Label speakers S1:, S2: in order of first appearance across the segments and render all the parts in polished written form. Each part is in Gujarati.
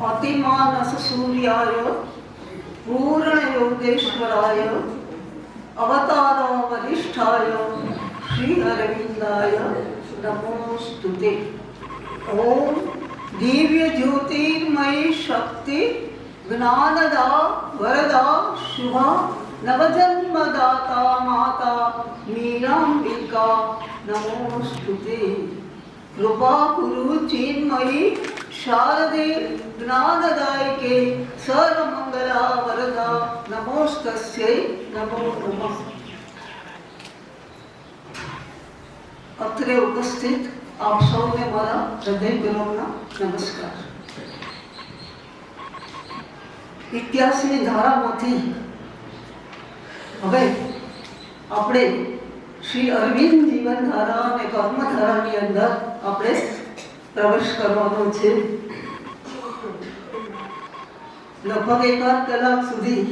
S1: अतिमानस सूर्याय पूर्ण योगेश्वराय अवतार वरिष्ठाय श्री अरविंदाय नमोस्तुते। ओम दिव्य ज्योतिर्मयी शक्ति ज्ञानदा वरदा शुभा नवजन्मदाता माता मीरांबिका नमोस्तुते। कृपा कुरु चिन्मयी शारदे ज्ञानदायिके सर्वमंगला वरदा नमोस्तस्यै नमो नमः। અત્રે ઉપસ્થિત આપ સૌને મારા હૃદયપૂર્વકના નમસ્કાર। ઇતિહાસની ધારામાંથી હવે આપણે શ્રી અરવિંદ જીવનધારા અને કર્મધારાની અંદર આપણે પ્રવેશ કરવાનો છે। લગભગ 1 કલાક સુધી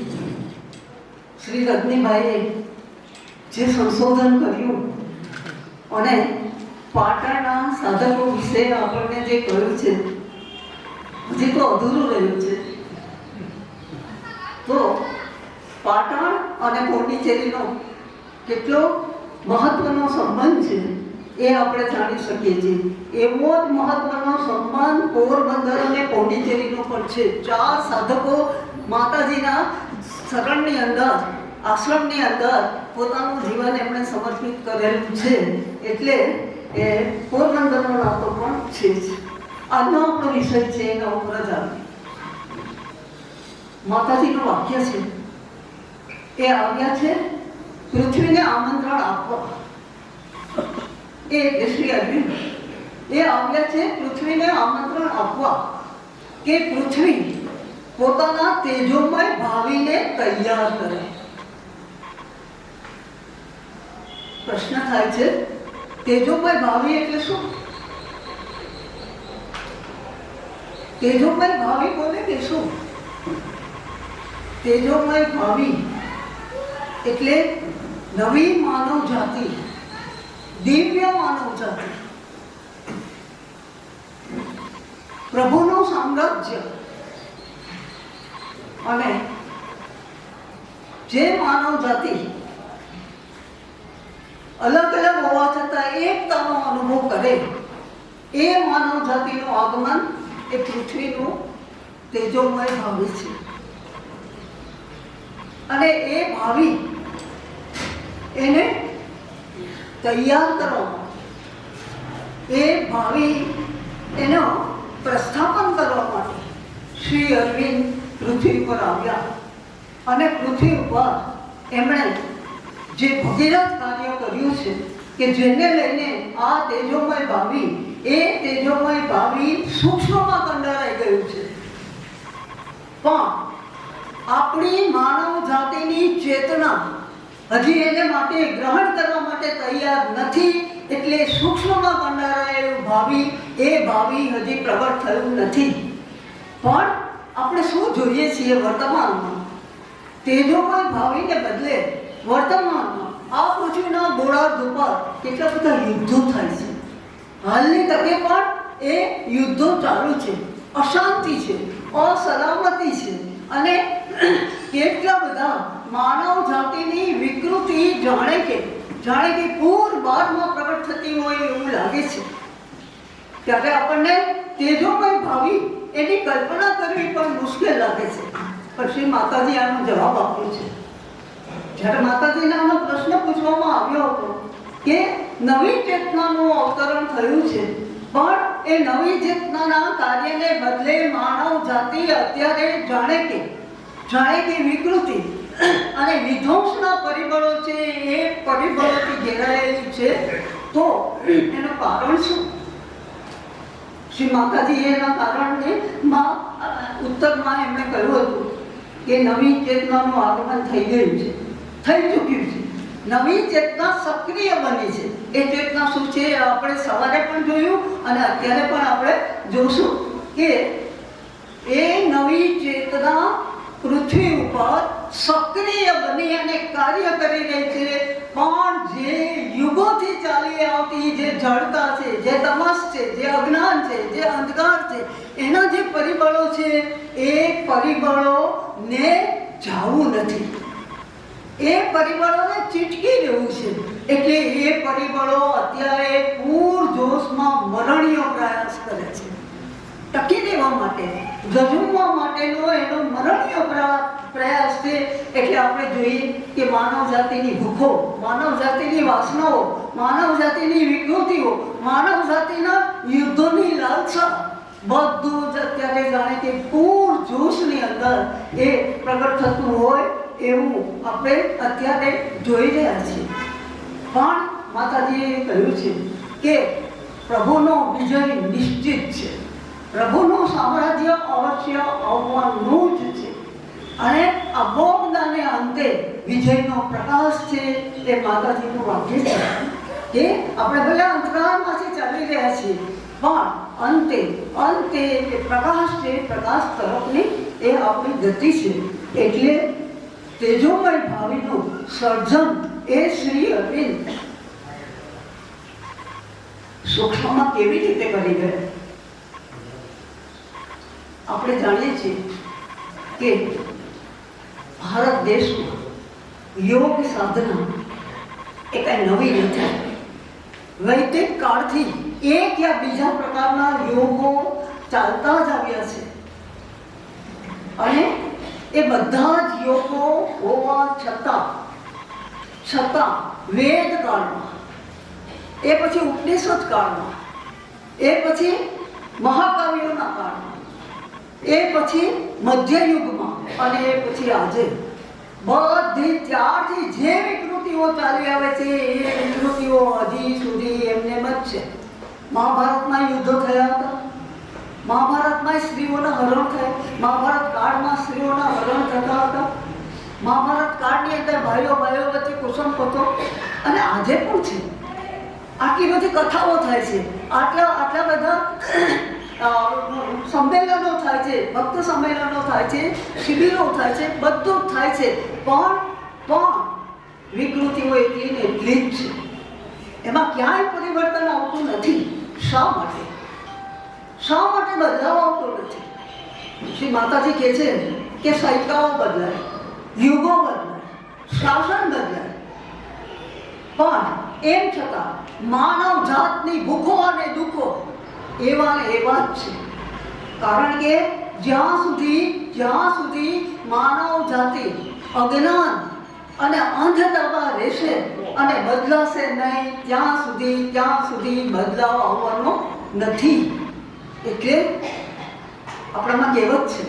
S1: શ્રી રજનીભાઈએ જે સંશોધન કર્યું અને પાટણના સાધકો વિશે આપણને જે કહ્યું છે હજી તો અધૂરું રહ્યું છે। તો પાટણ અને પોંડિચેરીનો કેટલો મહત્વનો સંબંધ છે એ આપણે જાણી શકીએ છીએ। એવો જ મહત્વનો સંબંધ પોરબંદર અને પોંડિચેરીનો પણ છે। 4 સાધકો માતાજીના શરણની અંદર આશ્રમની અંદર પોતાનું જીવન એમણે સમર્પિત કરેલું છે એટલે એ પોરબંદરનો નાતો પણ છે જ। આજનો આપણો વિષય છે એના ઉપર જ આવે। માતાજીનું વાક્ય છે એ આવ્યા છે પૃથ્વીને આમંત્રણ આપવા। એ શ્રી અરવિંદ એ આવ્યા છે પૃથ્વીને આમંત્રણ આપવા કે પૃથ્વી પોતાના તેજોમય ભાવિને તૈયાર કરે। પ્રશ્ન થાય છે તેજોમય ભાવિ એટલે શું? તેજોમય ભાવિ બોલે કે શું? તેજોમય ભાવિ એટલે નવી માનવ જાતિ, દિવ્ય માનવ જાતિ, પ્રભુનું સામ્રાજ્ય। અને જે માનવ જાતિ અલગ અલગ હોવા છતાં એકતાનો અનુભવ કરે એ માનવ જાતિનું આગમન એ પૃથ્વીનું તેજોમય ભાવિ છે। અને એ ભાવિ એને તૈયાર કરવા, એ ભાવિ એનો પ્રસ્થાપન કરવા માટે શ્રી અરવિંદ પૃથ્વી પર આવ્યા। અને પૃથ્વી ઉપર એમણે જે ભગીરથ કાર્ય કર્યું છે કે જેને લઈને આ તેજોમય ભાવિ એ તેજોમય ભાવિ સૂક્ષ્મમાં કંડારાઈ ગયું છે। પણ આપણી માનવ જાતિની ચેતના હજી એને માટે ગ્રહણ કરવા માટે તૈયાર નથી એટલે સૂક્ષ્મમાં કંડારાયેલું ભાવિ એ ભાવિ હજી પ્રગટ થયું નથી। પણ આપણે શું જોઈએ છીએ વર્તમાનમાં? તેજોમય ભાવિને બદલે વર્તમાનમાં આ પૃથ્વીના ગોળાર્ધ ઉપર કેટલા બધા યુદ્ધો થાય છે। હાલની તકે પણ એ યુદ્ધો ચાલુ છે, અશાંતિ છે, અસલામતી છે અને કેટલા બધા માનવ જાતિની વિકૃતિ જાણે કે પૂરબારમાં પ્રગટ થતી હોય એવું લાગે છે। ત્યારે આપણને તેજોમય ભાવિ એની કલ્પના કરવી પણ મુશ્કેલ લાગે છે। પછી માતાજી આનો જવાબ આપ્યો છે। જ્યારે માતાજીને આનો પ્રશ્ન પૂછવામાં આવ્યો હતો કે નવી ચેતનાનું અવતરણ થયું છે પણ એ નવી ચેતનાના કાર્યને બદલે માનવ જાતિ અત્યારે જાણે કે વિકૃતિ અને વિધ્વંસના પરિબળો છે એ પરિબળોથી ઘેરાયેલી છે। તો એનું કારણ શું? શ્રી માતાજી એના કારણને ઉત્તરમાં એમણે કહ્યું હતું કે નવી ચેતનાનું આગમન થઈ ગયું છે, થઈ ચૂક્યું છે। નવી ચેતના સક્રિય બની છે। એ ચેતના શું છે આપણે સવારે પણ જોયું અને અત્યારે પણ આપણે જોશું કે એ નવી ચેતના પૃથ્વી ઉપર સક્રિય બની અને કાર્ય કરી રહી છે। પણ જે યુગોથી ચાલી આવતી જે જડતા છે, જે તમસ છે, જે અજ્ઞાન છે, જે અંધકાર છે, એના જે પરિબળો છે એ પરિબળોને જાવું નથી, એ પરિબળોને ચીટકી દેવું છે. એટલે એ પરિબળો અત્યારે પૂરજોશમાં મરણીય પ્રયાસ કરે છે, ટકી રહેવા માટે, ઝઝુમવા માટેનો એનો મરણીય પ્રયાસ છે. એટલે આપણે જોઈએ કે માનવ જાતિની ભૂખો, માનવ જાતિની વાસનાઓ, માનવ જાતિની વિકૃતિઓ, માનવ જાતિના યુદ્ધોની લાલસા બધું જ અત્યારે જાણે કે પૂરજોશની અંદર એ પ્રગટ થતું હોય એવું આપણે અત્યારે જોઈ રહ્યા છીએ. પણ માતાજીએ કહ્યું છે કે પ્રભુનો વિજય નિશ્ચિત છે, પ્રભુનું સામ્રાજ્ય અવશ્ય આવવાનું જ છે. અને અબોધને અંતે વિજયનો પ્રકાશ છે એ માતાજીનું વાક્ય છે કે આપણે ભલે અંધકારમાંથી ચાલી રહ્યા છીએ પણ અંતે અંતે એ પ્રકાશ છે, પ્રકાશ તરફની એ આપણી ગતિ છે. એટલે તેજોમય ભાવીનું સર્જન એ શ્રી અરવિંદ સૂક્ષ્મમાં કેવી રીતે કરી ગયા? આપણે જાણીએ છીએ કે ભારત દેશમાં યોગ સાધના એ કઈ નવી નથી. વૈદિક કાળથી એક યા બીજા પ્રકારના યોગો ચાલતા જ આવ્યા છે અને એ બધા જ યોગો હોવા છતાં વેદ કાળમાં, એ પછી ઉપનિષદ કાળમાં, એ પછી મહાકાવ્યોના કાળમાં, એ પછી મધ્યયુગમાં અને એ પછી આજે બધી ત્યારથી જે વિકૃતિઓ ચાલી આવે છે એ વિકૃતિઓ હજી સુધી એમને જ છે. મહાભારતમાં યુદ્ધો થયા હતા, મહાભારતમાં સ્ત્રીઓના હરણ થયા, મહાભારત કાળમાં સ્ત્રીઓના હરણ થતા હતા, મહાભારત કાળની અંદર ભાઈઓ વચ્ચે કુસુમ હતો અને આજે પણ છે. આટલી બધી કથાઓ થાય છે, આટલા બધા સંમેલનો થાય છે, ભક્ત સંમેલનો થાય છે, શિબિરો થાય છે, બધું જ થાય છે. પણ વિકૃતિઓ એટલી ને એટલી જ છે, એમાં ક્યાંય પરિવર્તન આવતું નથી. શા માટે બદલાવ આવતો નથી? શ્રી માતાજી કહે છે કે સૈકાઓ બદલાય, યુગો બદલાય, શાસન બદલાય, પણ એમ છતાં માનવ જાતની ભૂખો અને દુઃખો એવા ને એવા જ છે. કારણ કે જ્યાં સુધી માનવ જાતિ અજ્ઞાન અને અંધતામાં રહેશે અને બદલાશે નહીં ત્યાં સુધી બદલાવ આવવાનો નથી. એટલે આપણામાં કહેવત છે,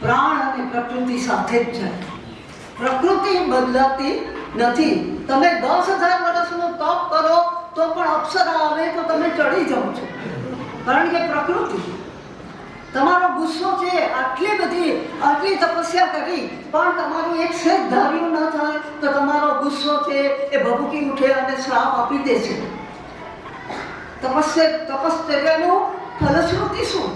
S1: પ્રાણ અને પ્રકૃતિ સાથે જ જાય. પ્રકૃતિ બદલાતી નથી. તમે 10,000 વર્ષનું તપ કરો તો પણ અપ્સરા આવે તો તમે ચડી જાઓ છો. કારણ કે પ્રકૃતિ, તમારો ગુસ્સો છે, આટલી તપસ્યા કરી પણ તમારું એક સેજ ધાર્યું ન થાય તો તમારો ગુસ્સો છે એ ભભૂકી ઉઠે અને શ્રાપ આપી દે છે. તપશ્ચર્યાનું ફલશ્રુતિ શું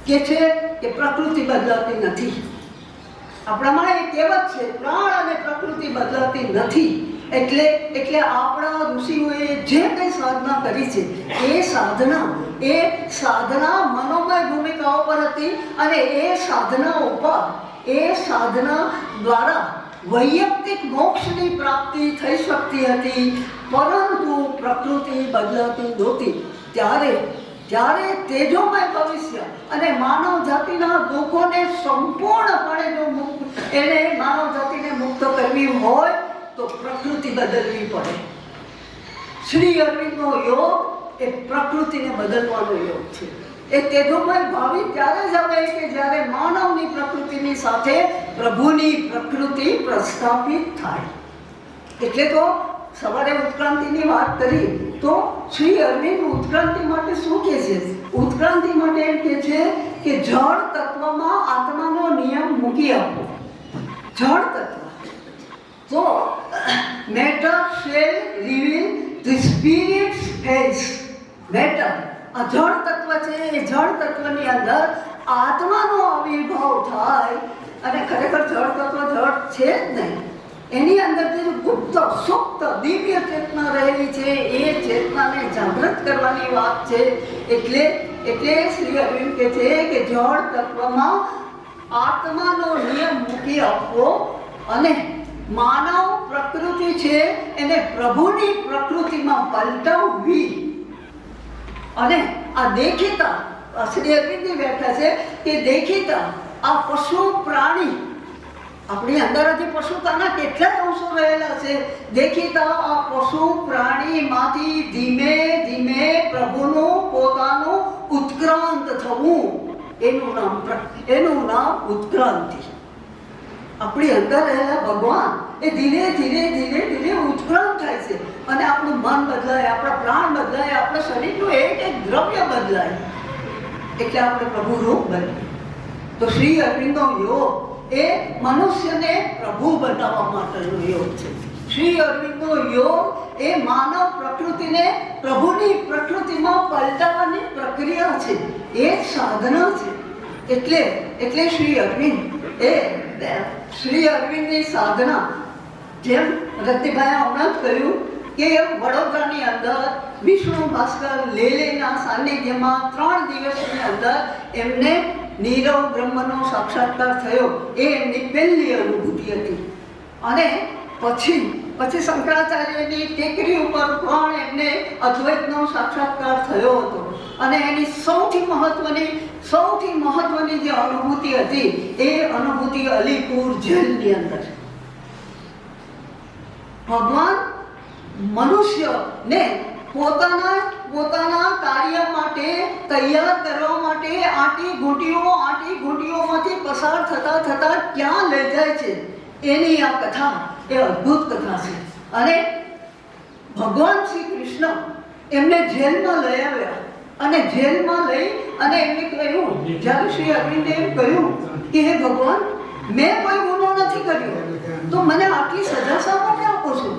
S1: કે છે કે પ્રકૃતિ બદલાતી નથી. આપણામાં એ કહેવત છે, પ્રાણ અને પ્રકૃતિ બદલાતી નથી. એટલે આપણા ઋષિઓએ જે કંઈ સાધના કરી છે એ સાધના મનોમય ભૂમિકાઓ પર હતી અને એ સાધના દ્વારા વૈયક્તિક મોક્ષની પ્રાપ્તિ થઈ શકતી હતી. પરંતુ પ્રકૃતિ બદલાતી નહોતી. ત્યારે તેજોમય ભવિષ્ય અને માનવ જાતિના દુઃખોને સંપૂર્ણપણે જો માનવ જાતિને મુક્ત કરવી હોય તો પ્રકૃતિ બદલવી પડે. શ્રી અરવિંદનો યોગ એ પ્રકૃતિને બદલવાનો યોગ છે. એ તેજોમય ભાવિ ત્યારે જ આવે કે જ્યારે માનવની પ્રકૃતિની સાથે પ્રભુની પ્રકૃતિ પ્રસ્થાપિત થાય. એટલે તો સવારે ઉત્ક્રાંતિની વાત કરી તો શ્રી અરવિંદ ઉત્ક્રાંતિ માટે શું કહે છે? ઉત્ક્રાંતિ માટે એમ કહે છે કે જળ તત્વમાં આત્માનો નિયમ મૂકી આપો. જળ તત્વ તો matter shell reveal the spirits face. Matter આ જળ તત્વ છે, એ જળ તત્વની અંદર આત્માનો આવિર્ભાવ થાય અને ખરેખર જળ તત્વ જળ છે જ નહીં. એની અંદર જે ગુપ્ત સુપ્ત દિવ્ય ચેતના રહેલી છે એ ચેતનાને જાગૃત કરવાની વાત છે. એટલે શ્રી અરવિંદ કહે છે કે જળ તત્વમાં આત્માનો નિયમ મૂકી આપવો અને માનવ પ્રકૃતિ છે એને પ્રભુની પ્રકૃતિમાં પલટાવવી. અને આ દેખીતા શ્રી અરવિંદની વ્યાખ્યા છે કે દેખીતા આ પશુ પ્રાણી આપણી અંદર જે પશુતાના કેટલા અંશો રહેલા છે. દેખીતા આ પશુ પ્રાણીમાંથી ધીમે ધીમે પ્રભુનું પોતાનું ઉત્ક્રાંત થવું, એનું નામ ઉત્ક્રાંતિ. આપણી અંદર રહેલા ભગવાન એ ધીરે ધીરે ધીરે ધીરે ઉત્ક્રાંત થાય છે અને આપણું મન બદલાય, આપણા પ્રાણ બદલાય, આપણા શરીરનું એક દ્રવ્ય બદલાય એટલે આપણે પ્રભુ રૂપ બને. તો શ્રી અરવિંદનો યોગ એ મનુષ્યને પ્રભુ બનાવવા માટેનો યોગ છે. શ્રી અરવિંદનો યોગ એ માનવ પ્રકૃતિને પ્રભુની પ્રકૃતિમાં પલટાવવાની પ્રક્રિયા છે, એ સાધના છે. એટલે શ્રી અરવિંદની સાધના, જેમ રતિભાઈએ હમણાં જ કહ્યું કે વડોદરાની અંદર વિષ્ણુ ભાસ્કર લેલેના સાનિધ્યમાં 3 દિવસની અંદર એમને નીરવ બ્રહ્મનો સાક્ષાત્કાર થયો. એ એમની પહેલી અનુભૂતિ હતી. અને પછી શંકરાચાર્યની ટેકરી ઉપર પણ એમને અદ્વૈતનો સાક્ષાત્કાર થયો હતો. અને એની સૌથી મહત્વની જે અનુભૂતિ હતી એ અનુભૂતિ અલીપુર જેલની અંદર. ભગવાન મનુષ્યને પોતાના કાર્ય માટે તૈયાર કરવા માટે આંટી ઘૂંટીઓમાંથી પસાર થતા ક્યાં લઈ જાય છે એની આ કથા એ અદ્ભુત કથા છે. અને ભગવાન શ્રી કૃષ્ણ એમને જેલમાં લઈ આવ્યા અને જેલમાં લઈ અને એમને કહ્યું, જ્યારે શ્રી અરવિંદે એમ કહ્યું કે હે ભગવાન, મેં કોઈ ગુનો નથી કર્યો તો મને આટલી સજા શા માટે આપો છો?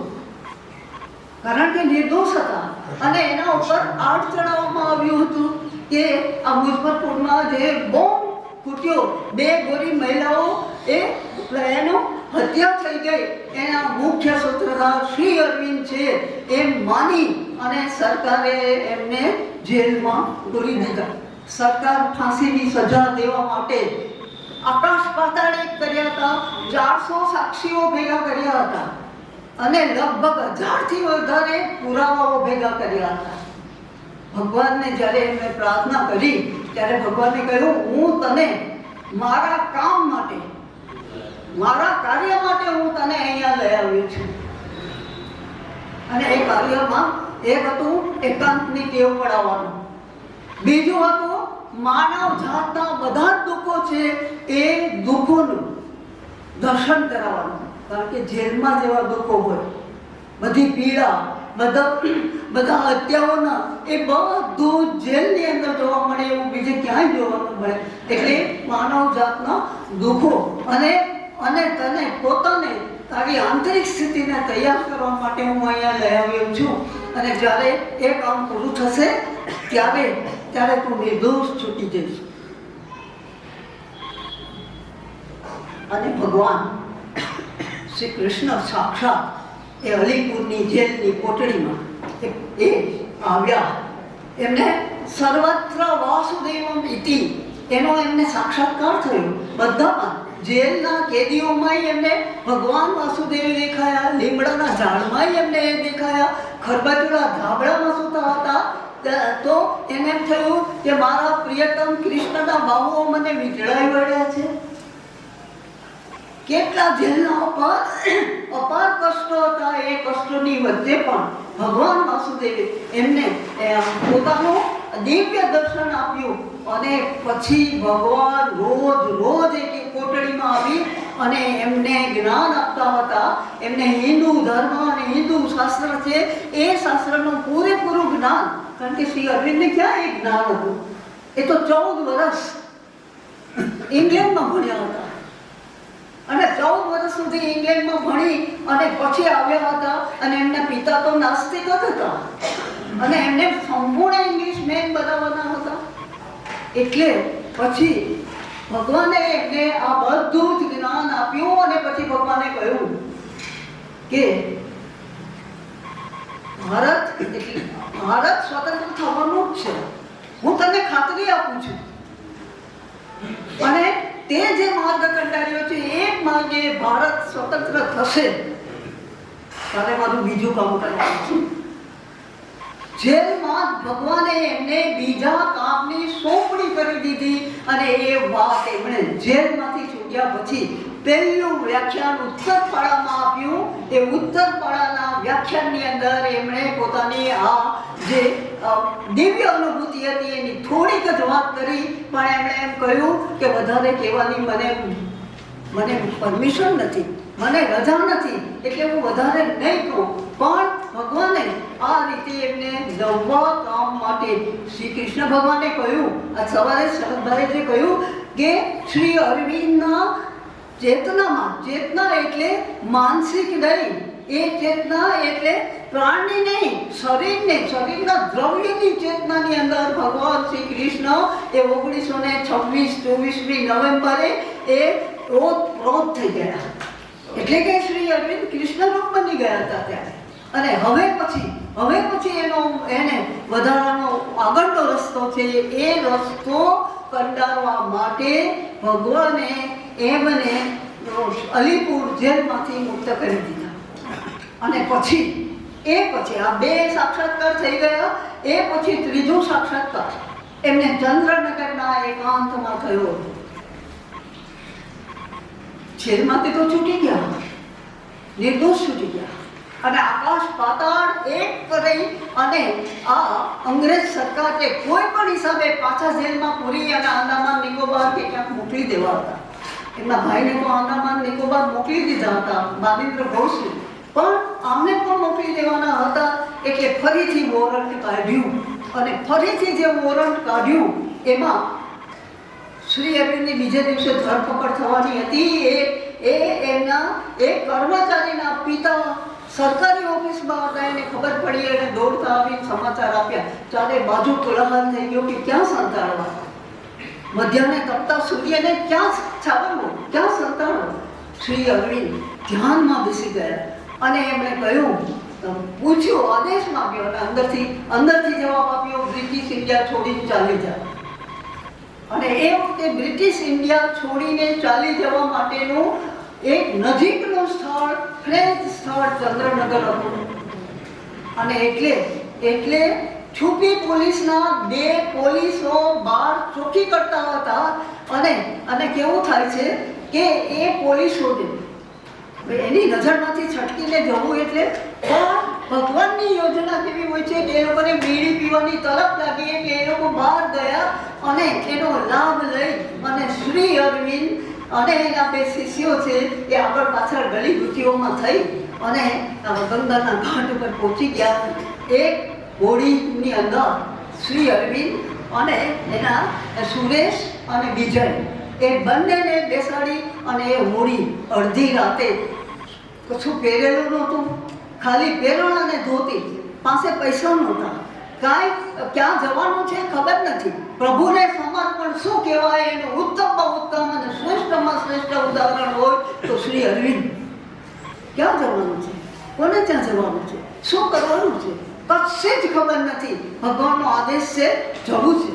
S1: કારણ કે નિર્દોષ હતા અને એના ઉપર આડ ચડાવવામાં આવ્યું હતું કે આ મુઝફ્ફરપુરમાં જે બોમ્બ ફૂટ્યો, 2 ગોરી મહિલાઓ એનો હત્યા થઈ ગઈ, એના મુખ્ય સૂત્રધાર શ્રી અરવિંદ છે એમ માની અને સરકારે એમને જેલમાં પૂરી દીધા. સરકાર ફાંસીની સજા દેવા માટે આકાશ પાતાળ એક કર્યા હતા, 400 સાક્ષીઓ ભેગા કર્યા હતા અને લગભગ 1000થી વધારે પુરાવાઓ ભેગા કર્યા હતા. ભગવાનને જ્યારે એમને પ્રાર્થના કરી ત્યારે ભગવાને કહ્યું, હું તને મારા કામ માટે, મારા કાર્ય માટે હું તને અહીંયા લઈ આવ્યો છું. અને એ કાર્યમાં એક હતું એકાંતની ટેવ પડાવવાનું, બીજું હતું માનવ જાતના બધા જ દુઃખો છે એ દુઃખોનું દર્શન કરાવવાનું. કારણ કે જેલમાં જેવા દુઃખો હોય, બધી પીડા, બધા હત્યાઓના, એ બધું જેલની અંદર જોવા મળે એવું બીજે ક્યાંય જોવા ન મળે. એટલે માનવ જાતના દુઃખો અને તને પોતાને તારી આંતરિક સ્થિતિને તૈયાર કરવા માટે હું અહીંયા લઈ આવ્યો છું. અને જ્યારે એ કામ પૂરું થશે ત્યારે તું નિર્દોષ છૂટી જઈશ. અને ભગવાન શ્રી કૃષ્ણ સાક્ષાત એ અલીપુરની જેલની કોટડીમાં એ આવ્યા. એમને સર્વત્ર વાસુદેવમ ઇતિ એનો એમને સાક્ષાત્કાર થયો. બધામાં જેલના કેદીઓમાં એમને ભગવાન વાસુદેવ દેખાયા, લીમડાના ઝાડમાં એમને દેખાયા, ખરબચડા ધાબળામાં સૂતા હતા. તો એને થયું કે મારા પ્રિયતમ કૃષ્ણના બાહુઓ મને વીંટળાઈ વળ્યા છે. કેટલા જેલના અપાર કષ્ટો હતા. એ કષ્ટોની વચ્ચે પણ ભગવાન વાસુદેવે એમને પોતાનું દિવ્ય દર્શન આપ્યું. અને પછી ભગવાન રોજ એક કોટડીમાં આવી અને એમને જ્ઞાન આપતા હતા. એમને હિન્દુ ધર્મ અને હિન્દુ શાસ્ત્ર છે એ શાસ્ત્રનું પૂરેપૂરું જ્ઞાન, કારણ કે શ્રી અરવિંદને ક્યાં એ જ્ઞાન હતું? એ તો 14 વર્ષ ઇંગ્લેન્ડમાં ભણ્યા હતા અને 14 વર્ષ સુધી ઇંગ્લેન્ડમાં ભણી અને પછી આવ્યા હતા. અને એમના પિતા તો નાસ્તિક જ હતા અને એમને સંપૂર્ણ ઇંગ્લિશ મેન બનાવવાના હતા. એટલે પછી ભગવાને એમને આ બધું જ જ્ઞાન આપ્યું અને પછી ભગવાને કહ્યું કે ભારત સ્વતંત્ર થવાનું જ છે, હું તને ખાતરી આપું છું. અને તે જે માર્ગ કંડાર્યો છે એ માર્ગે ભારત સ્વતંત્ર થશે. ત્યારે મારું બીજું કામ કરવાનું છે. જેલમાં ભગવાને એમને બીજા કામની સોંપણી કરી દીધી અને એ વાત એમણે જેલમાંથી છૂટ્યા પછી પહેલું વ્યાખ્યાન ઉત્તરપાડામાં આપ્યું. એ ઉત્તરપાડાના વ્યાખ્યાનની અંદર એમણે પોતાની આ જે દિવ્ય અનુભૂતિ હતી એની થોડીક જ વાત કરી, પણ એમણે એમ કહ્યું કે વધારે કહેવાની મને પરમિશન નથી, મને રજા નથી, એટલે હું વધારે નહીં કહું. પણ ભગવાને આ રીતે એમને નવા કામ માટે શ્રી કૃષ્ણ ભગવાને કહ્યું, આ સવારે શરદભાઈએ જે કહ્યું કે શ્રી અરવિંદના ચેતનામાં, ચેતના એટલે માનસિક નહીં, એ ચેતના એટલે પ્રાણની નહીં, શરીરને, શરીરના દ્રવ્યની ચેતનાની અંદર ભગવાન શ્રી કૃષ્ણ એ 1926-24 નવેમ્બરે એ ઓતપ્રોત થઈ ગયા. એટલે કે શ્રી અરવિંદ કૃષ્ણ રૂપ બની ગયા હતા ત્યારે. અને હવે પછી એને વધારાનો આગળનો રસ્તો છે. એ રસ્તો કંડારવા માટે ભગવાને એમને અલીપુર જેલમાંથી મુક્ત કરી દીધા. અને પછી આ બે સાક્ષાત્કાર થઈ ગયા. એ પછી ત્રીજો સાક્ષાત્કાર એમને ચંદ્રનગરના એકાંતમાં થયો. જેલમાંથી તો છૂટી ગયા, નિર્દોષ છૂટી ગયા, અને આકાશ પાતાળ એક કરી અને આ અંગ્રેજ સરકારે કોઈ પણ હિસાબે પાછા જેલમાં પૂરી અને આંદામાન નિકોબાર કે ક્યાંક મોકલી દેવા હતા. એમના ભાઈને તો આંદામાન નિકોબાર મોકલી દીધા હતા, બાબેન્દ્ર ઘોષને, પણ આમને પણ મોકલી દેવાના હતા. એટલે ફરીથી વોરંટ કાઢ્યું, અને ફરીથી જે વોરંટ કાઢ્યું એમાં શ્રી અરવિંદની બીજે દિવસે ધરપકડ થવાની હતી. એ એમના એક કર્મચારીના પિતા સરકારી ઓફિસમાં હતા, એને ખબર પડી, એને દોડતા આવી સમાચાર આપ્યા. ચારે બાજુ કોલાહલ થઈ ગયો કે ક્યાં સંતાડવા, મધ્યાહને તપતા સૂર્યને ક્યાં છાવરવું, ક્યાં સંતાડવું. શ્રી અરવિંદ ધ્યાનમાં બેસી ગયા અને એમણે કહ્યું, પૂછ્યું, આદેશ માંગ્યો અને અંદરથી જવાબ આપ્યો, બ્રિટિશ ઇન્ડિયા છોડીને ચાલી જાય. અને એ વખતે બ્રિટિશ ઇન્ડિયા છોડીને ચાલી જવા માટેનું એક નજીકનું સ્થળ, ફ્રેન્ચ સ્થળ ચંદ્રનગર હતું. અને એટલે છુપી પોલીસના 2 પોલીસો બહાર ચોકી કરતા હતા. અને કેવું થાય છે કે એ પોલીસોને એની નજરમાંથી છટકીને જવું, એટલે પણ ભગવાનની યોજના કેવી હોય છે કે એ લોકોને બીડી પીવાની તલબ લાગી, એટલે એ લોકો બહાર ગયા અને એનો લાભ લઈ અને શ્રી અરવિંદ અને એના 2 શિષ્યો છે એ આગળ પાછળ ગલી ગુચીઓમાં થઈ અને ગંગાના ઘાટ ઉપર પહોંચી ગયા. એક હોડીની અંદર શ્રી અરવિંદ અને એના સુરેશ અને વિજય એ બંનેને બેસાડી અને એ હોડી અડધી રાતે, કશું પહેરેલું નહોતું, ખાલી પહેરણ અને ધોતી, પાસે પૈસા નહોતા, ક્યાં જવાનું છે ખબર નથી, પ્રભુને સમર્પણ શું કહેવાય એનું ઉત્તમમાં ઉત્તમ અને શ્રેષ્ઠમાં શ્રેષ્ઠ ઉદાહરણ હોય તો શ્રી અરવિંદ. ક્યાં જવાનું છે, કોને ત્યાં જવાનું છે, શું કરવાનું છે, કશે જ ખબર નથી. ભગવાનનો આદેશ છે, જવું છે.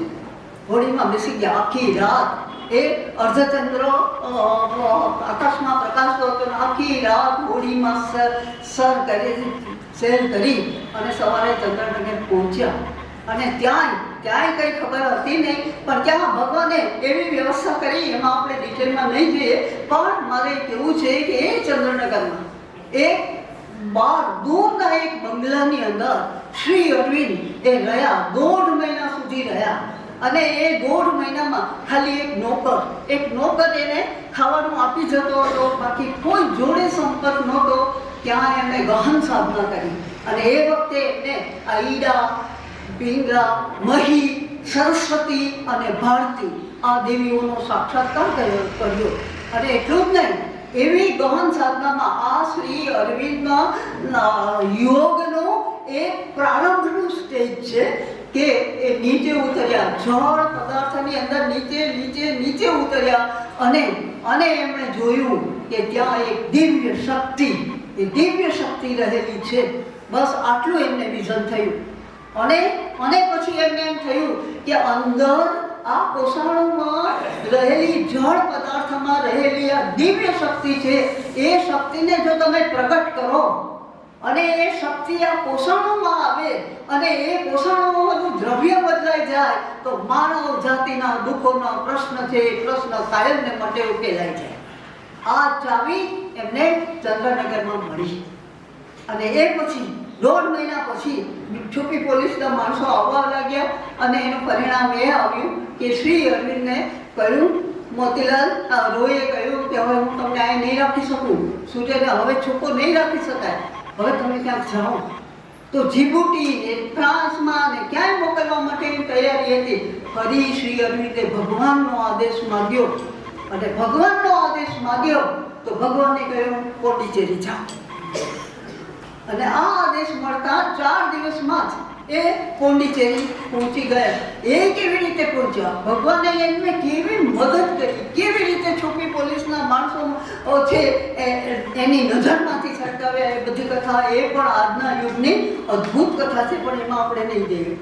S1: હોડીમાં બેસી ગયા. આખી રાત એ અર્ધચંદ્ર આકાશમાં પ્રકાશતો હતો. આખી રાત હોડીમાં સેલ કરી અને સવારે ચંદ્રનગર પહોંચ્યા. અને ક્યાંય કંઈ ખબર હતી નહીં, પણ ત્યાં ભગવાને એવી વ્યવસ્થા કરી, એમાં આપણે ડિટેલમાં નહીં જઈએ, પણ મારે કહેવું છે કે એ ચંદ્રનગરમાં એક બહાર દૂરના એક બંગલાની અંદર શ્રી અરવિંદ એ રહ્યા, 1.5 મહિના સુધી રહ્યા. અને એ 1.5 મહિનામાં ખાલી એક નોકર એને ખાવાનું આપી જતો હતો, બાકી કોઈ જોડે સંપર્ક નહોતો. ત્યાં એમણે ગહન સાધના કરી અને એ વખતે એમને ઈડા, પિંગલા, મહી, સરસ્વતી અને ભારતી આ દેવીઓનો સાક્ષાત્કાર કર્યો. અને એટલું જ નહીં, એવી ગહન સાધનામાં આ શ્રી અરવિંદના યોગનો એક પ્રારંભનું સ્ટેજ છે કે એ નીચે ઉતર્યા, જળ પદાર્થની અંદર નીચે ઉતર્યા અને એમણે જોયું કે ત્યાં એક દિવ્ય શક્તિ એ દિવ્ય શક્તિ રહેલી છે. બસ આટલું એમને વિઝન થયું. અને પછી એમને એમ થયું કે અંદર આ કોષાણુમાં રહેલી જળ પદાર્થમાં રહેલી આ દિવ્ય શક્તિ છે, એ શક્તિને જો તમે પ્રગટ કરો અને એ શક્તિ આ કોષાણુમાં આવે અને એ કોષાણુઓનું દ્રવ્ય બદલાઈ જાય તો માનવ જાતિના દુઃખોનો પ્રશ્ન છે એ પ્રશ્ન કાયમને માટે ઉકેલાઈ જાય. આ ચાવી એમને ચંદ્રનગરમાં મળી. અને એ પછી 1.5 મહિના પછી છુપી પોલીસના માણસો આવવા લાગ્યા અને એનું પરિણામ એ આવ્યું કે શ્રી અરવિંદને કહ્યું, મોતીલાલ રોયે કહ્યું કે હવે હું તમને આ નહીં રાખી શકું, સૂર્યને હવે છૂપો નહીં રાખી શકાય, હવે તમે ક્યાંક જાઓ. તો જીબુટી ને ફ્રાન્સમાં ને ક્યાંય મોકલવા માટેની તૈયારી હતી. ફરી શ્રી અરવિંદે ભગવાનનો આદેશ માગ્યો અને ભગવાનનો આદેશ માગ્યો તો ભગવાને કહ્યું પોંડિચેરી જાઓ. અને આ આદેશ મળતા 4 દિવસમાં જ એ પોંડિચેરી પહોંચી ગયા. એ કેવી રીતે પહોંચ્યા? ભગવાને એમને કેવી મદદ કરી, કેવી રીતે છુપી પોલીસના માણસો છે એની નજરમાંથી છટકાવ્યા. એ બધી કથા એ પણ આજના યુગની અદ્ભુત કથા છે, પણ એમાં આપણે નહીં જઈએ.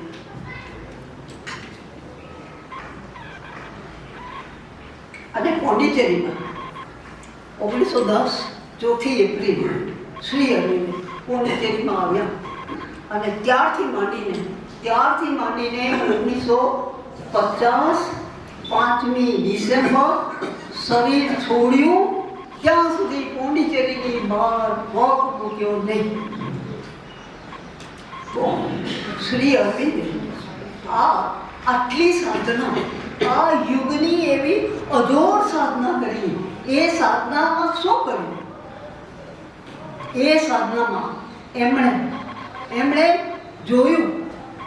S1: અને પોંડિચેરીમાં 1910 4 એપ્રિલ શ્રી અરવિંદ પોંડિચેરીમાં આવ્યા. અને ત્યારથી માંડીને 1950 5મી ડિસેમ્બર શરીર છોડ્યું ત્યાં સુધી પોંડિચેરીની બહાર પગ મૂક્યો નહીં. તો શ્રી અરવિંદ આટલી સાધના, આ યુગની એવી અજોડ સાધના કરી. એ સાધનામાં શું કર્યું? એ સાધનામાં એમણે જોયું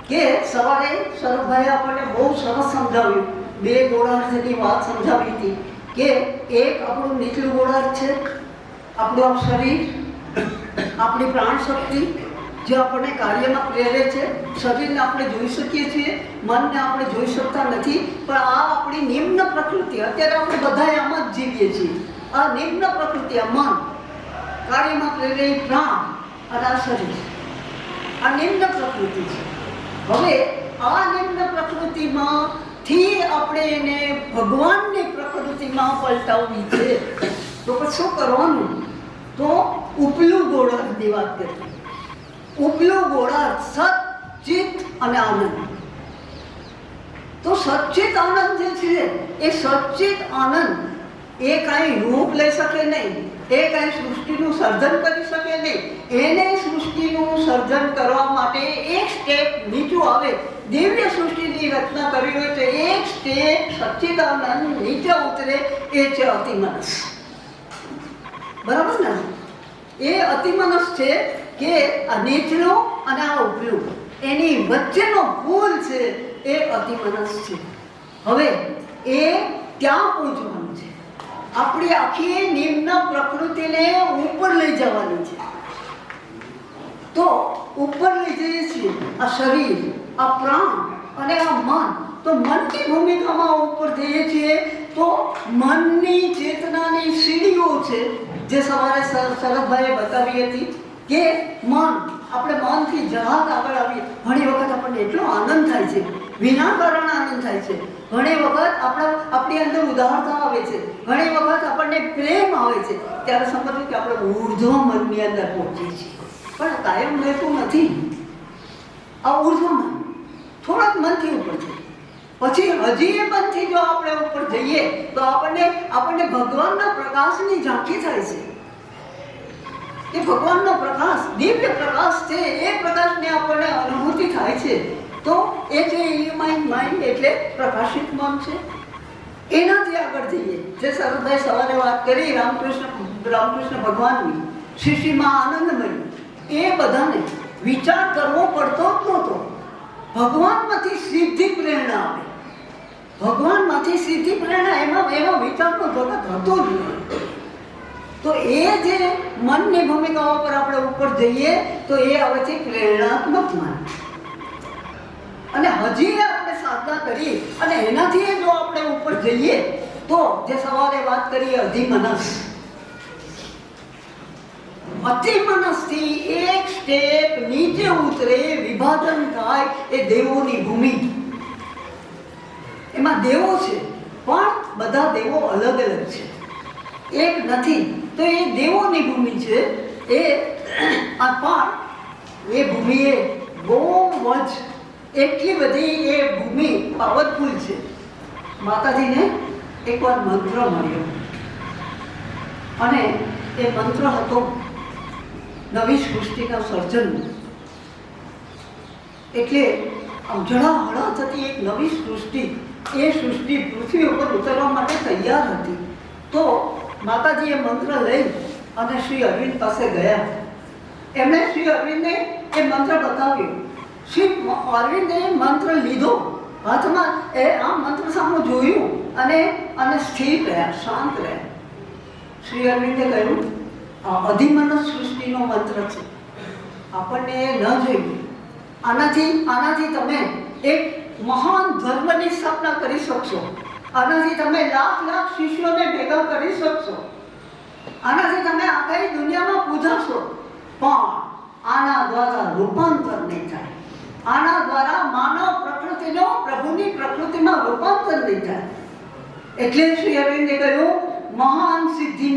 S1: કે સવારે શરદભાઈએ આપણને બહુ સરસ સમજાવ્યું, 2 ગોળાર્ધની વાત સમજાવી હતી કે એક આપણું નીચલું ગોળાર્ધ છે, આપણું આ શરીર, આપણી પ્રાણ શક્તિ જે આપણને કાર્યમાં પ્રેરે છે. શરીરને આપણે જોઈ શકીએ છીએ, મનને આપણે જોઈ શકતા નથી, પણ આ આપણી નિમ્ન પ્રકૃતિ, અત્યારે આપણે બધા આમ જ જીવીએ છીએ. આ નિમ્ન પ્રકૃતિ, આ મન, કાર્યમાં પ્રેરે પ્રાણ અને આ શરીર, આ નિમ્ન પ્રકૃતિ છે. હવે આ નિમ્ન પ્રકૃતિમાંથી આપણે એને ભગવાનની પ્રકૃતિમાં પલટાવવી છે. તો પછી શું કરવાનું? તો ઉપલું ગોળાર્ધની વાત કરીએ. ઉપલું ગોળાર્ધ સત, ચિત્ત અને આનંદ. તો સચ્ચિત આનંદ જે છે એ સચ્ચિત આનંદ એ કાંઈ રૂપ લઈ શકે નહીં, એ કાંઈ સૃષ્ટિનું સર્જન કરી શકે નહીં. એને સૃષ્ટિનું સર્જન કરવા માટે એક સ્ટેપ નીચું આવે. દિવ્ય સૃષ્ટિની રચના કરી હોય તો એક સ્ટેપ સચ્ચિદાનંદ નીચે ઉતરે, એ છે અતિમનસ. બરાબર ને? એ અતિમનસ છે કે આ નીચલું અને આ ઉપલું એની વચ્ચેનો પુલ છે, એ અતિમનસ છે. હવે એ ત્યાં પહોંચવાનું છે. આપણી આખી નિમ્ન પ્રકૃતિને ઉપર લઈ જવાની છે. તો ઉપર લઈ જઈએ છીએ આ શરીર, આ પ્રાણ અને આ મન. તો મનની ભૂમિકામાં ઉપર જઈએ છીએ તો મનની ચેતનાની સીડીઓ છે, જે સવારે શરદભાઈએ બતાવી હતી કે મન, આપણે મનથી જહાજ આગળ આવીએ. ઘણી વખત આપણને એટલો આનંદ થાય છે, વિના કારણ આનંદ થાય છે. ઘણી વખત આપણી અંદર ઉદારતા આવે છે, ઘણી વખત આપણને પ્રેમ આવે છે. ત્યારે સમજવું કે આપણે ઉર્ધ્વ મનની અંદર પહોંચીએ છીએ. પણ કાયમ રહેતું નથી. આ ઉર્ધ્વ મન થોડાક મનથી ઉપર છે, પછી હજી એ મનથી જો આપણે ઉપર જઈએ તો આપણને ભગવાનના પ્રકાશની ઝાંખી થાય છે. એ ભગવાનનો પ્રકાશ, દિવ્ય પ્રકાશ છે, એ પ્રકાશને આપણને અનુભૂતિ થાય છે. તો એ છે ઇલ્યુમાઇન માઇન્ડ, એટલે પ્રકાશિત મન છે. એનાથી આગળ જઈએ, જે શરદભાઈ સવારે વાત કરી રામકૃષ્ણ ભગવાનની, શિશીમાં આનંદમય, એ બધાને વિચાર કરવો પડતો જ નહોતો. ભગવાનમાંથી સીધી પ્રેરણા આવે. ભગવાનમાંથી સીધી પ્રેરણા, એમાં વિચારનો જગત હતો જ નહીં. તો એ જે મનની ભૂમિકાઓ પર આપણે ઉપર જઈએ તો એ આવે છે પ્રેરણાત્મક મન. અને હજી આપણે સાધના કરી અને એનાથી જો આપણે ઉપર જઈએ તો જે સવારે વાત કરીએ અધિમનસ, અતિ મનસથી એક સ્ટેપ નીચે ઉતરે, વિભાજન થાય, એ દેવોની ભૂમિ. એમાં દેવો છે, પણ બધા દેવો અલગ અલગ છે, એક નથી. તો એ દેવોની ભૂમિ છે. એ પણ એ ભૂમિએ બહુ જ એટલી બધી એ ભૂમિ પાવરફુલ છે. માતાજીને એકવાર મંત્ર મળ્યો અને એ મંત્ર હતો નવી સૃષ્ટિના સર્જનનો. એટલે જળહળ થતી એક નવી સૃષ્ટિ, એ સૃષ્ટિ પૃથ્વી ઉપર ઉતરવા માટે તૈયાર હતી. તો માતાજી એ મંત્ર લઈ અને શ્રી અરવિંદ પાસે ગયા. એમણે શ્રી અરવિંદને એ મંત્ર બતાવ્યો. શ્રી અરવિંદે મંત્ર લીધો હાથમાં, એ આ મંત્ર સામે જોયું અને સ્થિર રહ્યા, શાંત રહ્યા. શ્રી અરવિંદે કહ્યું, આ અધિમનસ સૃષ્ટિનો મંત્ર છે, આપણને એ ન જોઈએ. આનાથી તમે એક મહાન ધર્મની સ્થાપના કરી શકશો. આનાથી તમે લાખ શિષ્યોને ભેગા કરી શકશો. આનાથી તમે આખી દુનિયામાં પૂજાશો. પણ આના દ્વારા રૂપાંતર નહીં થાય. આના દ્વારા માનવ પ્રકૃતિનો પ્રભુની પ્રકૃતિમાં રૂપાંતર નહીં થાય. એટલે શ્રી અરવિંદે કહ્યું, મહાન સિદ્ધિ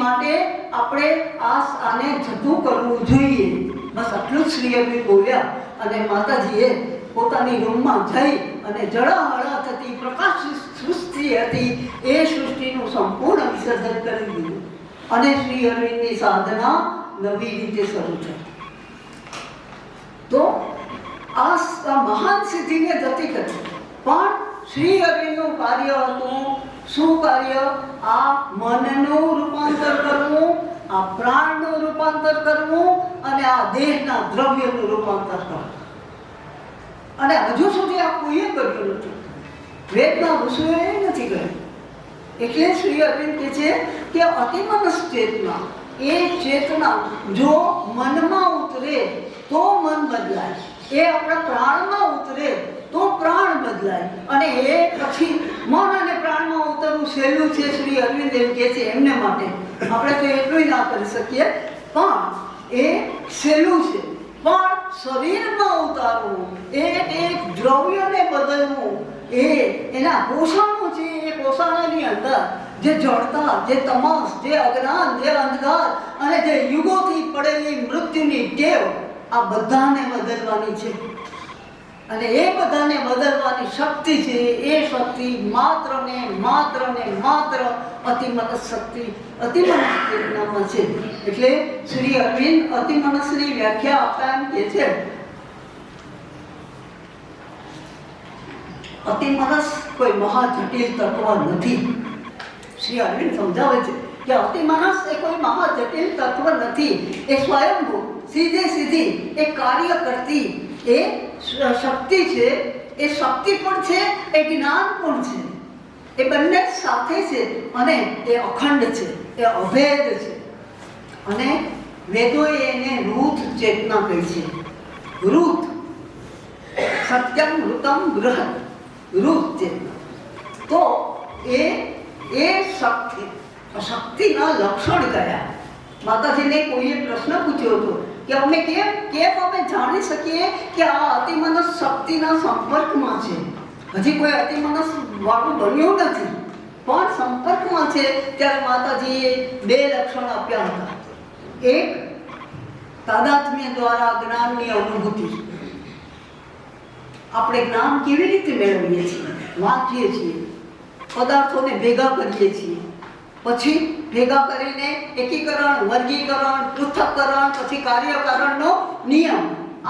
S1: માટે આપણે આને જતું કરવું જોઈએ. બસ આટલું જ શ્રી અરવિંદ બોલ્યા. અને માતાજીએ પોતાની રૂમમાં જઈ અને જળહળ થતી પ્રકાશ સૃષ્ટિ હતી, એ સૃષ્ટિનું સંપૂર્ણ વિસર્જન કરી દીધું. અને શ્રી અરવિંદની સાધના નવી રીતે શરૂ થઈ. તો આ મહાન સિદ્ધિને જતી કરી. પણ શ્રી અરવિંદનું કાર્ય હતું શું કાર્ય? આ મનનું રૂપાંતર કરવું, આ પ્રાણનું રૂપાંતર કરવું અને આ દેહના દ્રવ્યનું રૂપાંતર કરવું. અને હજુ સુધી આ કોઈએ કર્યું નથી. વેદના ઋષિઓએ નથી કર્યું. એટલે શ્રી અરવિંદ કહે છે કે અતિમનસ ચેતના, એ ચેતના જો મનમાં ઉતરે તો મન બદલાય, એ આપણા પ્રાણમાં ઉતરે તો પ્રાણ બદલાય. અને એ પછી મન અને પ્રાણમાં ઉતરવું સહેલું છે, શ્રી અરવિંદ એમ કહે છે. એમને માટે આપણે તો એટલું ના કરી શકીએ, પણ એ સહેલું છે. પણ શરીરમાં ઉતારવું, એક દ્રવ્યને બદલવું, એના પોષણો છે. એ પોષણની અંદર જે જડતા, જે તમસ, જે અજ્ઞાન, જે અંધકાર અને જે યુગોથી પડેલી મૃત્યુની ટેવ, આ બધાને બદલવાની છે. અને એ બધાને બદલવાની શક્તિ છે. એ શક્તિ માત્ર ને માત્ર અતિમનસ શક્તિ, અતિમનસ ચેતનામાં છે. એટલે શ્રી અરવિંદ અતિમનસની વ્યાખ્યા આપતા એમ કહે છે, અતિમનસ કોઈ મહા જટિલ તત્વ નથી. શ્રી અરવિંદ સમજાવે છે કે અતિમનસ એ કોઈ મહા જટિલ તત્વ નથી. એ સ્વયંભૂ સીધી એ કાર્ય કરતી એ શક્તિ છે. એ શક્તિ પણ છે, એ જ્ઞાન પણ છે. એ બંને સાથે છે અને એ અખંડ છે, એ અભેદ છે. અને વેદોએ એને રૂત ચેતના કહી છે. રૂત, સત્યમ ઋતમ બૃહદ, રૂત ચેતના. તો એ શક્તિના લક્ષણ કયા? માતાજીને કોઈએ પ્રશ્ન પૂછ્યો હતો કે અમે કેમ અમે જાણી શકીએ કે આ અતિમનસ શક્તિના સંપર્કમાં છે? હજી કોઈ અતિમનસ વાળું બન્યું નથી, પણ સંપર્કમાં છે. ત્યારે માતાજીએ બે લક્ષણ આપ્યા હતા. એક, તાદાત્મ્ય દ્વારા જ્ઞાનની અનુભૂતિ. આપણે જ્ઞાન કેવી રીતે મેળવીએ છીએ? વાંચીએ છીએ, પદાર્થોને ભેગા કરીએ છીએ, પછી ભેગા કરીને એકીકરણ, વર્ગીકરણ, પૃથ્થકરણ, પછી કાર્યકારણનો નિયમ.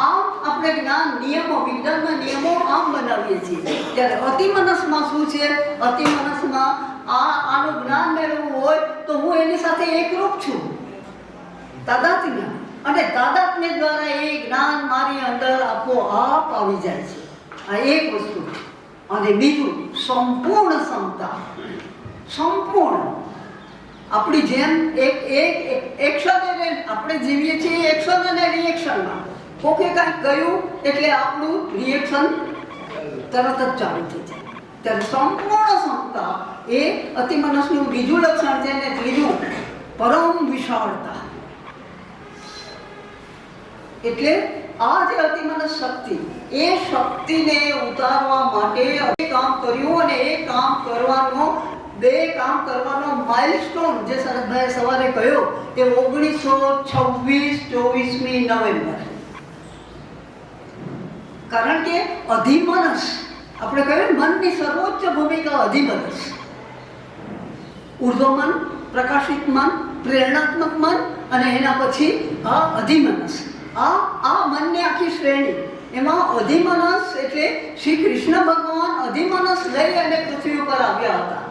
S1: આમ આપણે જ્ઞાન નિયમો, વિજ્ઞાનના નિયમો આમ બનાવીએ છીએ. ત્યારે અતિમનસમાં શું છે? અતિમનસમાં આનું જ્ઞાન મેળવવું હોય તો હું એની સાથે એકરૂપ છું, તાદાત્મ્ય. અને તાદાત્મ્ય દ્વારા એ જ્ઞાન મારી અંદર આપોઆપ આવી જાય છે. આ એક વસ્તુ. અને બીજું, સંપૂર્ણ ક્ષમતા. સંપૂર્ણ આપણી જેમ એક એક્શન, આપણે જીવીએ છીએ એક્શન અને રિએક્શનમાં. કોકે કાંઈક કહ્યું એટલે આપણું રિએક્શન તરત જ ચાલુ થઈ જાય. ત્યારે સંપૂર્ણ ક્ષમતા એ અતિમનસનું બીજું લક્ષણ છે. અને ત્રીજું, પરમ વિશાળતા. એટલે આ જે અતિમનસ શક્તિ, એ શક્તિને ઉતારવા માટે એ કામ કર્યું અને એ કામ કરવાનો માઇલસ્ટોન જે શરદભાઈએ સવારે કહ્યો એ 1926 નવેમ્બર. કારણ કે અધિમનસ, આપણે કહ્યું મનની સર્વોચ્ચ ભૂમિકા અધિમનસ. ઉર્ધ્વમન, પ્રકાશિત મન, પ્રેરણાત્મક મન અને એના પછી આ અધિમનસ. આ મનની આખી શ્રેણી, એમાં અધિમનસ એટલે શ્રી કૃષ્ણ ભગવાન અધિમનસ લઈ અને પૃથ્વી ઉપર આવ્યા હતા.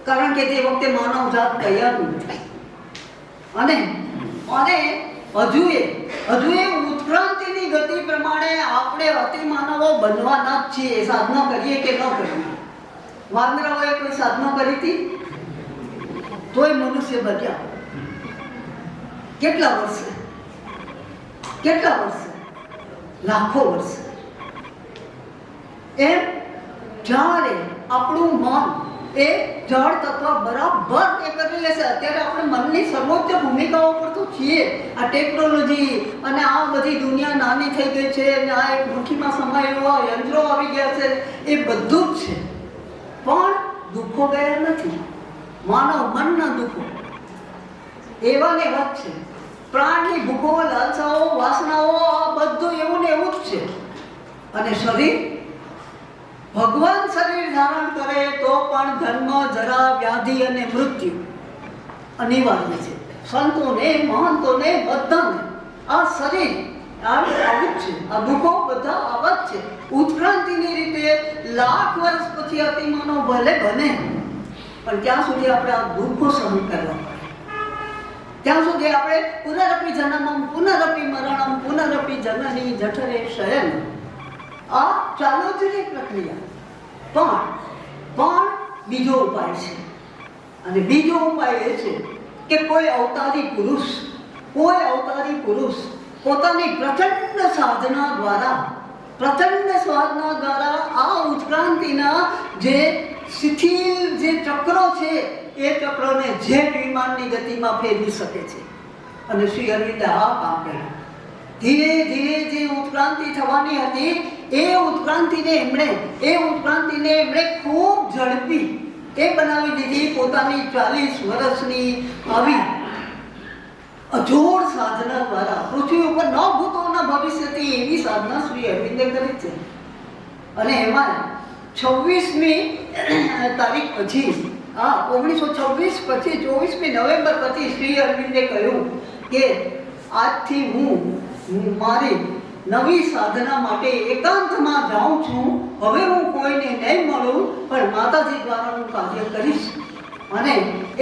S1: કારણ કે તે વખતે માનવ જાત તૈયાર નથી. અને હજુએ ઉત્ક્રાંતિની ગતિ પ્રમાણે આપણે અતિમાનવો બનવાના જ છીએ. સાધના કરીએ કે ન કરીએ. વાંદરાઓએ કોઈ સાધના કરી હતી? તોય મનુષ્ય બન્યા. કેટલા વર્ષે? લાખો વર્ષે. એમ જ્યારે આપણું મન એ જળ તત્વ બરાબર એ કરી લેશે. અત્યારે આપણે મનની સર્વોચ્ચ ભૂમિકાઓ પર તો છીએ. આ ટેકનોલોજી અને આ બધી દુનિયા નાની થઈ ગઈ છે અને આ એક મુઠ્ઠીમાં સમાયેલા યંત્રો આવી ગયા છે, એ બધું જ છે. પણ દુઃખો ગયા નથી. માનવ મનના દુઃખો એવા ને એવા જ છે. પ્રાણની ભૂખો, લાલસાઓ, વાસનાઓ, આ બધું એવું ને એવું જ છે. અને શરીર, ભગવાન શરીર ધારણ કરે તો પણ જન્મ, જરા, વ્યાધિ અને મૃત્યુ અનિવાર્ય છે. સંતોને, મહંતોને, બધાને આ શરીર આવું જ છે. આ દુઃખો બધા આવા જ છે. ઉત્ક્રાંતિની રીતે લાખ વર્ષ પછી અતિમાનો ભલે બને, પણ ત્યાં સુધી આપણે આ દુઃખો સહન કરવા પડે. ત્યાં સુધી આપણે પુનરપી જન્મમ, પુનરપી મરણમ, પુનરપી જનની જઠરે શયન, આ ચાલુ જ રહે પ્રક્રિયા. પણ બીજો ઉપાય છે. અને બીજો ઉપાય એ છે કે કોઈ અવતારી પુરુષ પોતાની પ્રચંડ સાધના દ્વારા આ ઉત્ક્રાંતિના જે શિથિલ જે ચક્રો છે એ ચક્રોને જેટ વિમાનની ગતિમાં ફેરવી શકે છે. અને શ્રી અરવિંદે આ કામ કર્યું. ધીરે ધીરે જે ઉત્ક્રાંતિ થવાની હતી એ ઉત્ક્રાંતિને એમણે ખૂબ ઝડપી એ બનાવી દીધી. પોતાની 40 વર્ષની આવી અજોડ સાધના દ્વારા પૃથ્વી ઉપર ન ભૂતો ન ભવિષ્યથી એવી સાધના શ્રી અરવિંદે કરી છે. અને એમાં 26મી તારીખ પછી 1926 પછી 24મી નવેમ્બર પછી શ્રી અરવિંદે કહ્યું કે આજથી હું મારી નવી સાધના માટે એકાંતમાં જાઉં છું. હવે હું કોઈને નહીં મળું, પણ માતાજી દ્વારા હું કાર્ય કરીશ. અને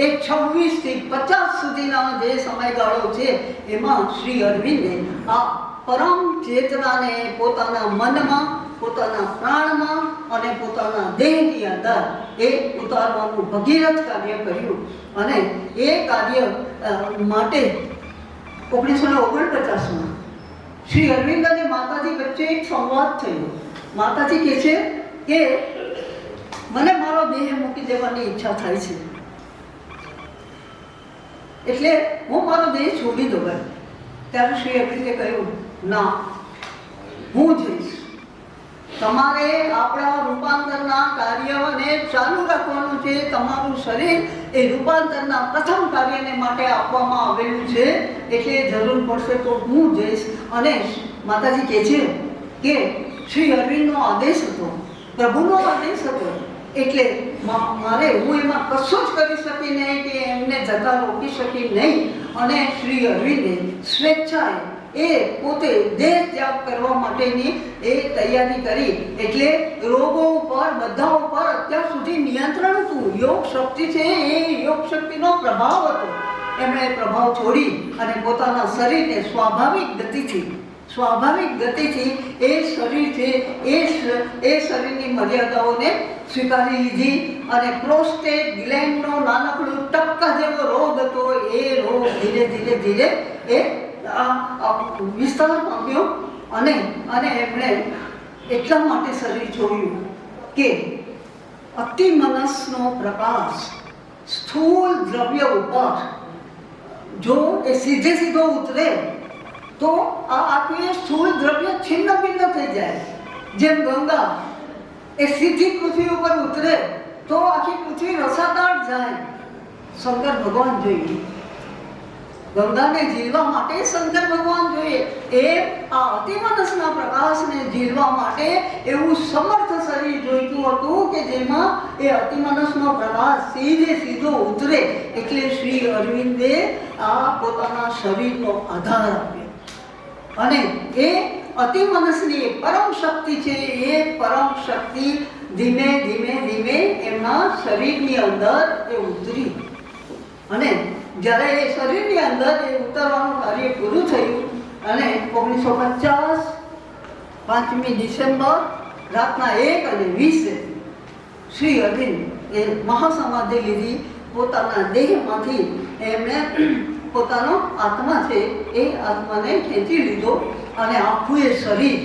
S1: એ 26 થી 50 સુધીના જે સમયગાળો છે એમાં શ્રી અરવિંદે આ પરમ ચેતનાને પોતાના મનમાં, પોતાના પ્રાણમાં અને પોતાના દેહની અંદર એ ઉતારવાનું ભગીરથ કાર્ય કર્યું. અને એ કાર્ય માટે 1949માં શ્રી અરવિંદ અને માતાજી વચ્ચે એક સંવાદ થયો. માતાજી કહે છે કે મને મારો દેહ મૂકી દેવાની ઈચ્છા થાય છે, એટલે હું મારો દેહ છોડી દઉં. ત્યારે શ્રી અરવિંદે કહ્યું, ના, હું જઈશ. તમારે આપણા રૂપાંતરના કાર્યને ચાલુ રાખવાનું છે. તમારું શરીર એ રૂપાંતરના પ્રથમ કાર્યને માટે આપવામાં આવેલું છે, એટલે જરૂર પડશે તો હું જઈશ. અને માતાજી કહે છે કે શ્રી અરવિંદનો આદેશ હતો, પ્રભુનો આદેશ હતો, એટલે મારે હું એમાં કશું જ કરી શકી નહીં કે એમને જતા રોકી શકી નહીં. અને શ્રી અરવિંદે સ્વેચ્છાએ એ પોતે દેહ ત્યાગ કરવા માટેની એ તૈયારી કરી. એટલે રોગો ઉપર, બધા ઉપર અત્યાર સુધી નિયંત્રણ હતું. યોગ શક્તિ છે, એ યોગ શક્તિનો પ્રભાવ હતો. એમણે પ્રભાવ છોડી અને પોતાના શરીરને સ્વાભાવિક ગતિથી એ શરીર છે એ શરીરની મર્યાદાઓને સ્વીકારી લીધી. અને પ્રોસ્ટેટ ગ્લેન્ડનો નાનકડો ટપકા જેવો રોગ હતો, એ રોગ ધીરે ધીરે એ વિસ્તાર પામ્યો. અને એમણે એટલા માટે શરીર છોડ્યું કે અતિમનસનો પ્રકાશ સ્થૂળ દ્રવ્ય ઉપર જો એ સીધો ઉતરે તો આ આખું એ સ્થૂળ દ્રવ્ય છિન્ન ભિન્ન થઈ જાય. જેમ ગંગા એ સીધી પૃથ્વી ઉપર ઉતરે તો આખી પૃથ્વી રસાતાળ જાય. શંકર ભગવાન જોઈએ, ગંગાને ઝીલવા માટે શંકર ભગવાન જોઈએ. એ આ અતિમનસના પ્રકાશને ઝીલવા માટે એવું સમર્થ શરીર જોઈતું હતું કે જેમાં એ અતિમનસનો પ્રકાશ સીધો ઉતરે. એટલે શ્રી અરવિંદે આ પોતાના શરીરનો આધાર આપ્યો અને એ અતિમનસની પરમ શક્તિ છે. એ પરમ શક્તિ ધીમે ધીમે ધીમે એમના શરીરની અંદર એ ઉતરી અને જ્યારે એ શરીરની અંદર એ ઉતરવાનું કાર્ય પૂરું થયું અને 1950 5મી ડિસેમ્બર રાતના 1:20 શ્રી અરવિંદ એ મહાસમાધિ લીધી. પોતાના દેહમાંથી એમણે પોતાનો આત્મા છે એ આત્માને ખેંચી લીધો અને આખું એ શરીર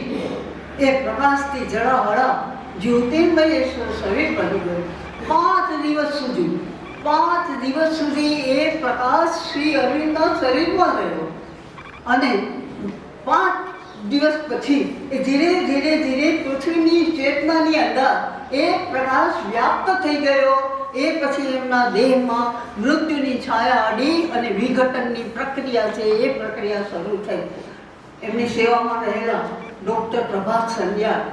S1: એ પ્રકાશથી જળાહળા જ્યોતિર્મય શરીર બની ગયું. 5 દિવસ સુધી એ પ્રકાશ શ્રી અરવિંદના શરીરમાં રહ્યો અને 5 દિવસ પછી એ ધીરે ધીરે પૃથ્વીની ચેતનાની અંદર એ પ્રકાશ વ્યાપ્ત થઈ ગયો. એ પછી એમના દેહમાં મૃત્યુની છાયા આડી અને વિઘટનની પ્રક્રિયા છે એ પ્રક્રિયા શરૂ થઈ. એમની સેવામાં રહેલા ડૉક્ટર પ્રભાત સંધ્યા,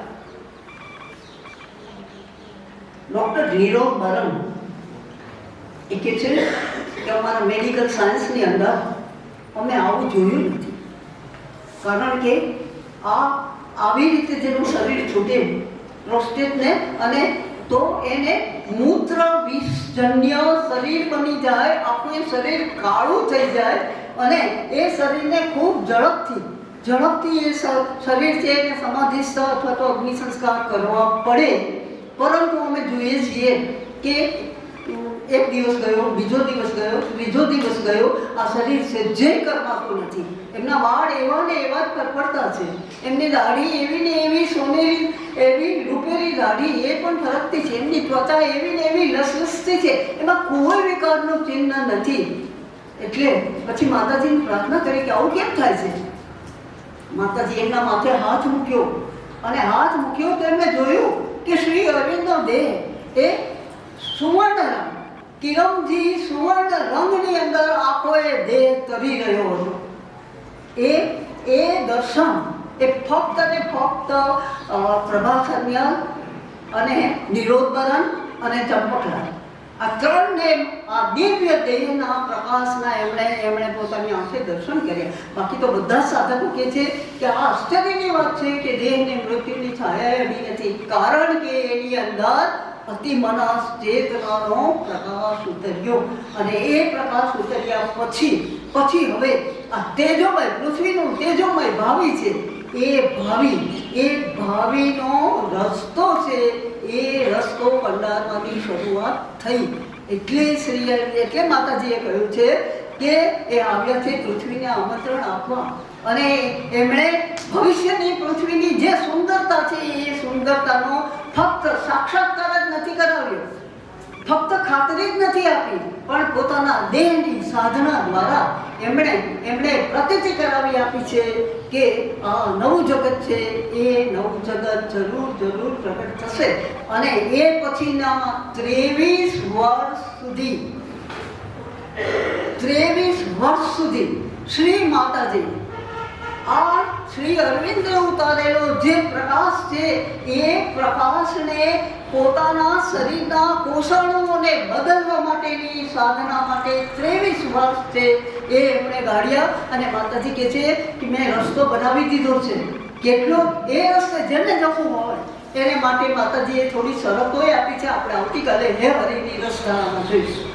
S1: ડૉક્ટર નીરોધ બરન એ કહે છે કે અમારા મેડિકલ સાયન્સની અંદર અમે આવું જોયું નથી. કારણ કે આવી રીતે જેનું શરીર છૂટે પ્રોસ્ટેટને અને તો એને મૂત્ર વિષજન્ય શરીર બની જાય, આખું એ શરીર કાળું થઈ જાય અને એ શરીરને ખૂબ ઝડપથી એ શરીર છે એને સમાધિસ્થ અથવા તો અગ્નિ સંસ્કાર કરવા પડે. પરંતુ અમે જોઈએ છીએ કે એક દિવસ ગયો, બીજો દિવસ ગયો, ત્રીજો દિવસ ગયો, આ શરીર સહેજે કરવાતું નથી. એમના વાળ એવા ને એવા જ પરપડતા છે. એમની દાઢી એવી ને એવી સોનેરી એવી રૂપેરી દાઢી એ પણ ફરકતી છે. એમની ત્વચા એવી ને એવી લસલસતી છે. એમાં કોઈ વિકારનું ચિહ્ન નથી. એટલે પછી માતાજીને પ્રાર્થના કરી કે આવું કેમ થાય છે. માતાજી એમના માથે હાથ મૂક્યો અને હાથ મૂક્યો તો એમને જોયું કે શ્રી અરવિંદનો દેહ એ સુવર્ણ રંગ, કિરમજી સુવર્ણ રંગની અંદર આખો એ દેહ તરી રહ્યો હતો. એ દર્શન એ ફક્ત ને ફક્ત પ્રભાત સંધ્યા અને નીરોધ બરન અને ચંપકલાલ આ ત્રણને આ દિવ્ય દેહના પ્રકાશના એમણે પોતાની આંખે દર્શન કર્યા. બાકી તો બધા સાધકો કહે છે કે આ આશ્ચર્યની વાત છે કે દેહને મૃત્યુની છાયા અડી નથી. કારણ કે એની અંદર અતિમનસ ચેતનાનો પ્રકાશ ઉતર્યો અને એ પ્રકાશ ઉતર્યા પછી હવે આ તેજોમય પૃથ્વીનું તેજોમય ભાવિ છે એ ભાવિનો રસ્તો છે એ રસ્તો ભંડારમાંથી શરૂઆત થઈ. એટલે માતાજીએ કહ્યું છે કે એ આવ્યા છે પૃથ્વીને આમંત્રણ આપવા અને એમણે ભવિષ્યની પૃથ્વીની જે સુંદરતા છે એ સુંદરતાનો ફક્ત સાક્ષાત્કાર જ નથી કરાવ્યો, ફક્ત ખાતરી જ નથી આપી, પણ પોતાના દેહની સાધના દ્વારા એમણે પ્રતીતિ કરાવી આપી છે કે આ નવું જગત છે એ નવું જગત જરૂર પ્રગટ થશે. અને એ પછીના 23 વર્ષ સુધી શ્રી માતાજી આ શ્રી અરવિંદે ઉતારેલો જે પ્રકાશ છે એ પ્રકાશને પોતાના શરીરના કોષણોને બદલવા માટેની સાધના માટે 23 વર્ષ છે એ એમણે ગાળ્યા. અને માતાજી કહે છે કે મેં રસ્તો બનાવી દીધો છે. કેટલો એ રસ્તે જેને જવું હોય એને માટે માતાજીએ થોડી શરતોય આપી છે. આપણે આવતીકાલે હે હરિની રસ્તામાં જોઈશું.